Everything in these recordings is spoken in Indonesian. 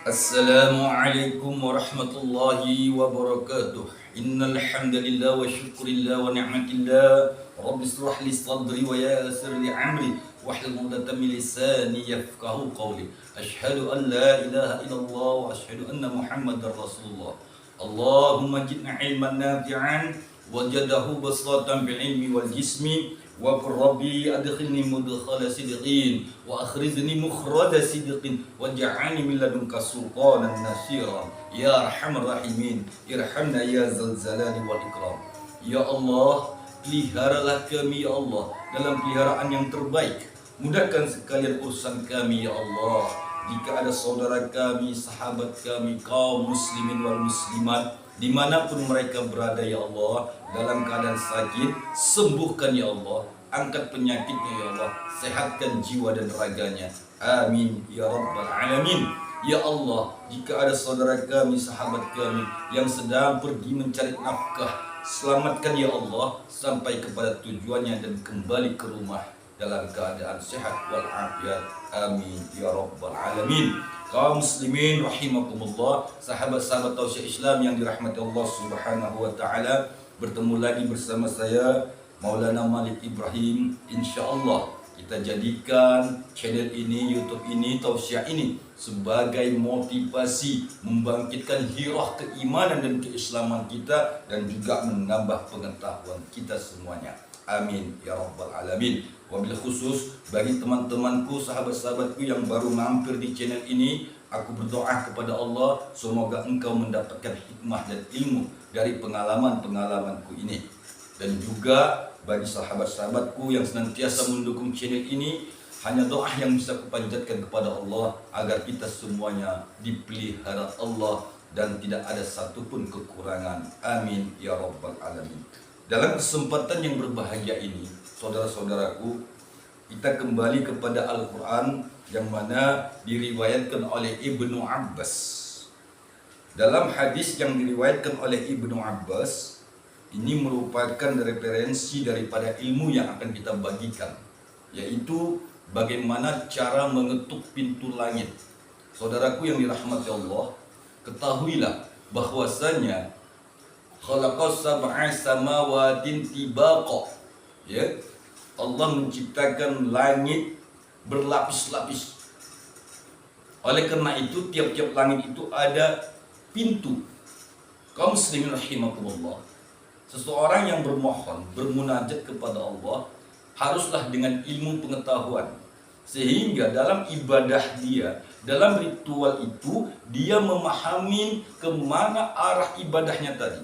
Assalamualaikum warahmatullahi wabarakatuh. Innal hamdalillah wa syukurillah wa ni'matillah. Rabbi israh li sadri wa yassir li amri wahlul 'uqdatam min lisani yafqahu qawli. Asyhadu an la ilaha illallah wa asyhadu anna Muhammadar Rasulullah. Allahumma jidna ilman nafi'an wajadahu basatan bil ilmi wal jismi wa rabbi adkhilni mudkhala sidqin wa akhrizni mukhrada sidqin waj'alni min ladunka sultanan nasira ya arhamar rahimin irhamna ya zal jalali wal ikram. Ya Allah, peliharalah kami ya Allah dalam peliharaan yang terbaik. Mudahkan sekalian urusan kami ya Allah. Jika ada saudara kami, sahabat kami, kaum muslimin wal muslimat dimanapun mereka berada ya Allah, dalam keadaan sakit, sembuhkan ya Allah, angkat penyakitnya ya Allah, sehatkan jiwa dan raganya, amin ya rabbal alamin. Ya Allah, jika ada saudara kami, sahabat kami yang sedang pergi mencari nafkah, selamatkan ya Allah sampai kepada tujuannya dan kembali ke rumah dalam keadaan sehat walafiat, amin ya rabbal alamin. Kaum muslimin rahimakumullah, sahabat-sahabat tausiah Islam yang dirahmati Allah Subhanahu wa taala, bertemu lagi bersama saya Maulana Malik Ibrahim. Insyaallah kita jadikan channel ini, YouTube ini, tausiah ini sebagai motivasi membangkitkan hirah keimanan dan keislaman kita dan juga menambah pengetahuan kita semuanya. Amin ya rabbal alamin. Wabil khusus bagi teman-temanku, sahabat-sahabatku yang baru mampir di channel ini, aku berdoa kepada Allah semoga engkau mendapatkan hikmah dan ilmu dari pengalaman-pengalamanku ini. Dan juga bagi sahabat-sahabatku yang senantiasa mendukung channel ini, hanya doa yang bisa kupanjatkan kepada Allah agar kita semuanya dipelihara Allah dan tidak ada satupun kekurangan. Amin ya rabbal alamin. Dalam kesempatan yang berbahagia ini, saudara-saudaraku, kita kembali kepada Al-Quran yang mana diriwayatkan oleh Ibnu Abbas. Dalam hadis yang diriwayatkan oleh Ibnu Abbas, ini merupakan referensi daripada ilmu yang akan kita bagikan, yaitu bagaimana cara mengetuk pintu langit. Saudaraku yang dirahmati Allah, ketahuilah bahwasanya khalaqas sab'a samawatin tibaqa, ya, Allah menciptakan langit berlapis-lapis. Oleh karena itu tiap-tiap langit itu ada pintu. Kaum muslimin rahimakumullah, seseorang yang bermohon, bermunajat kepada Allah haruslah dengan ilmu pengetahuan, sehingga dalam ibadah dia, dalam ritual itu dia memahami kemana arah ibadahnya tadi.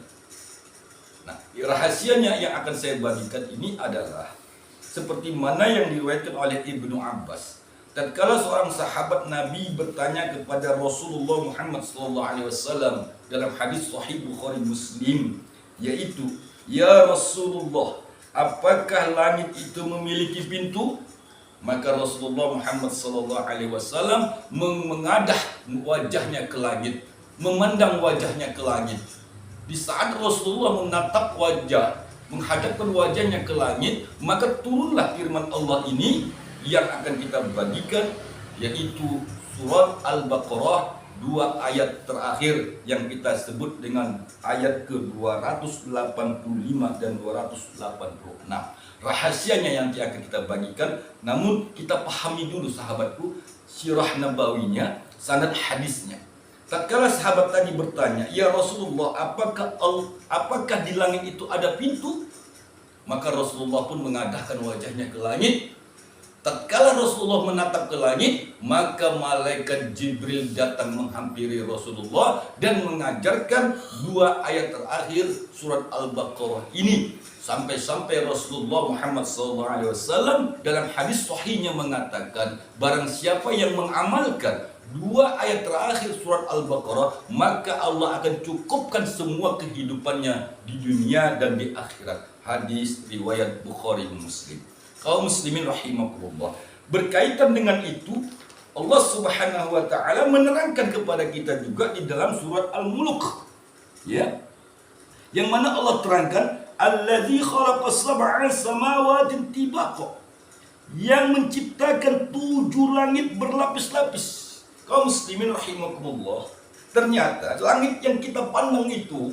Nah, rahasianya yang akan saya bagikan ini adalah seperti mana yang diriwayatkan oleh Ibnu Abbas. Tatkala seorang sahabat Nabi bertanya kepada Rasulullah Muhammad SAW dalam hadis Sahih Bukhari Muslim, yaitu, ya Rasulullah, apakah langit itu memiliki pintu? Maka Rasulullah Muhammad SAW mengadah wajahnya ke langit, memandang wajahnya ke langit. Di saat Rasulullah menatap wajah, menghadapkan wajahnya ke langit, maka turunlah firman Allah ini yang akan kita bagikan, yaitu surat Al-Baqarah 2 ayat terakhir yang kita sebut dengan ayat ke-285 dan 286. Rahasianya yang akan kita bagikan, namun kita pahami dulu sahabatku sirah nabawinya, sanad hadisnya. Tatkala sahabat tadi bertanya, ya Rasulullah, apakah di langit itu ada pintu? Maka Rasulullah pun mengadahkan wajahnya ke langit. Tatkala Rasulullah menatap ke langit, maka malaikat Jibril datang menghampiri Rasulullah dan mengajarkan 2 ayat terakhir surat Al-Baqarah ini. Sampai-sampai Rasulullah Muhammad SAW dalam hadis sahihnya mengatakan, barang siapa yang mengamalkan 2 ayat terakhir surat Al-Baqarah, maka Allah akan cukupkan semua kehidupannya di dunia dan di akhirat. Hadis riwayat Bukhari Muslim. Kaum muslimin rahimakumullah, berkaitan dengan itu Allah Subhanahu wa taala menerangkan kepada kita juga di dalam surat Al-Mulk, ya, yang mana Allah terangkan, allazi khalaqas sab'a samawatin tibaqa, yang menciptakan 7 langit berlapis-lapis. Kaum muslimin rahimakumullah, ternyata langit yang kita pandang itu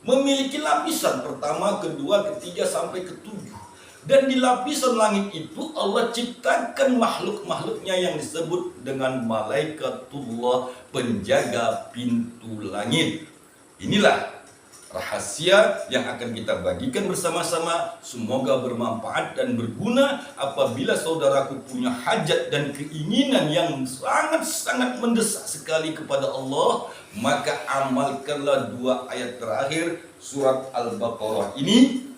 memiliki lapisan pertama, kedua, ketiga sampai ketujuh. Dan di lapisan langit itu Allah ciptakan makhluk-makhluknya yang disebut dengan malaikatullah, penjaga pintu langit. Inilah rahasia yang akan kita bagikan bersama-sama. Semoga bermanfaat dan berguna. Apabila saudaraku punya hajat dan keinginan yang sangat-sangat mendesak sekali kepada Allah, maka amalkanlah 2 ayat terakhir surat Al-Baqarah ini.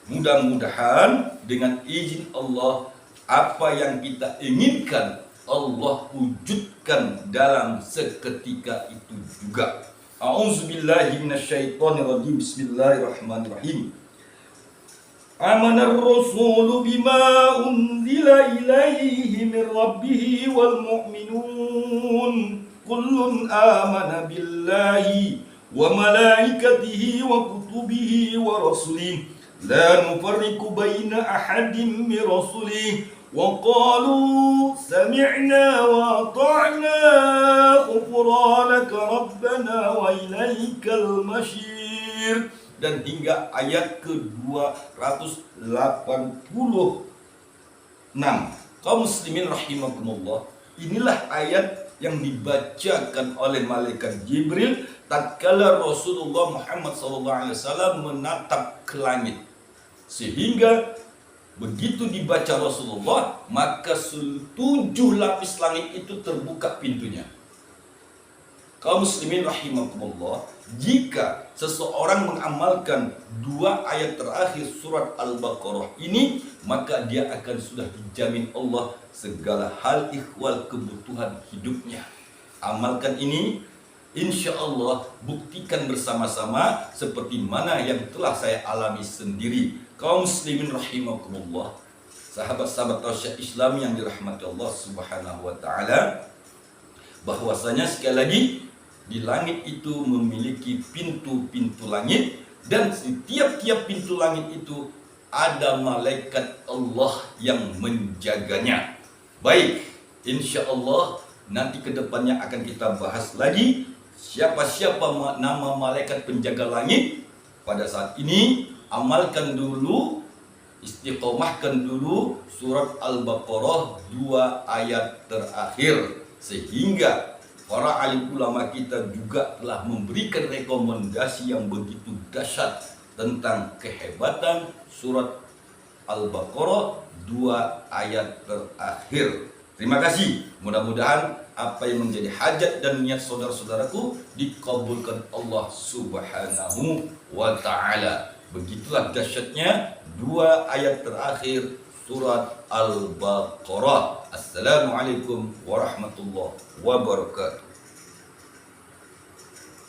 Mudah-mudahan dengan izin Allah, apa yang kita inginkan Allah wujudkan dalam seketika itu juga. A'udzubillahi minasyaitonirrajim. Bismillahirrahmanirrahim. Amanar rasulu bima unzila ilaihi min rabbih wal mu'minun kullun amana billahi wa malaikatihi wa kutubihi wa rasulih la nufarriqu baina ahadin min rasulih wa qalu sami'na wa ata'na ghufranaka rabbana wa ilaikal masyir. Dan hingga ayat ke-286. Kaum muslimin rahimakumullah, inilah ayat yang dibacakan oleh malaikat Jibril tatkala Rasulullah Muhammad SAW menatap ke langit, sehingga begitu dibaca Rasulullah, maka 7 lapis langit itu terbuka pintunya. Kaum muslimin rahimakumullah, jika seseorang mengamalkan 2 ayat terakhir surat Al-Baqarah ini, maka dia akan sudah dijamin Allah segala hal ihwal kebutuhan hidupnya. Amalkan ini, insya Allah buktikan bersama-sama seperti mana yang telah saya alami sendiri. Kaum muslimin rahimakumullah, sahabat-sahabat tauhid Islam yang dirahmati Allah Subhanahu wa taala, bahwasanya sekali lagi di langit itu memiliki pintu-pintu langit, dan setiap-tiap pintu langit itu ada malaikat Allah yang menjaganya. Baik, insya Allah nanti kedepannya akan kita bahas lagi siapa-siapa nama malaikat penjaga langit. Pada saat ini amalkan dulu, istiqomahkan dulu surat Al-Baqarah 2 ayat terakhir, sehingga para alim ulama kita juga telah memberikan rekomendasi yang begitu dahsyat tentang kehebatan surat Al-Baqarah 2 ayat terakhir. Terima kasih. Mudah-mudahan apa yang menjadi hajat dan niat saudara-saudaraku dikabulkan Allah Subhanahu wa taala. Begitulah dahsyatnya 2 ayat terakhir surat Al-Baqarah. Assalamualaikum warahmatullahi wabarakatuh.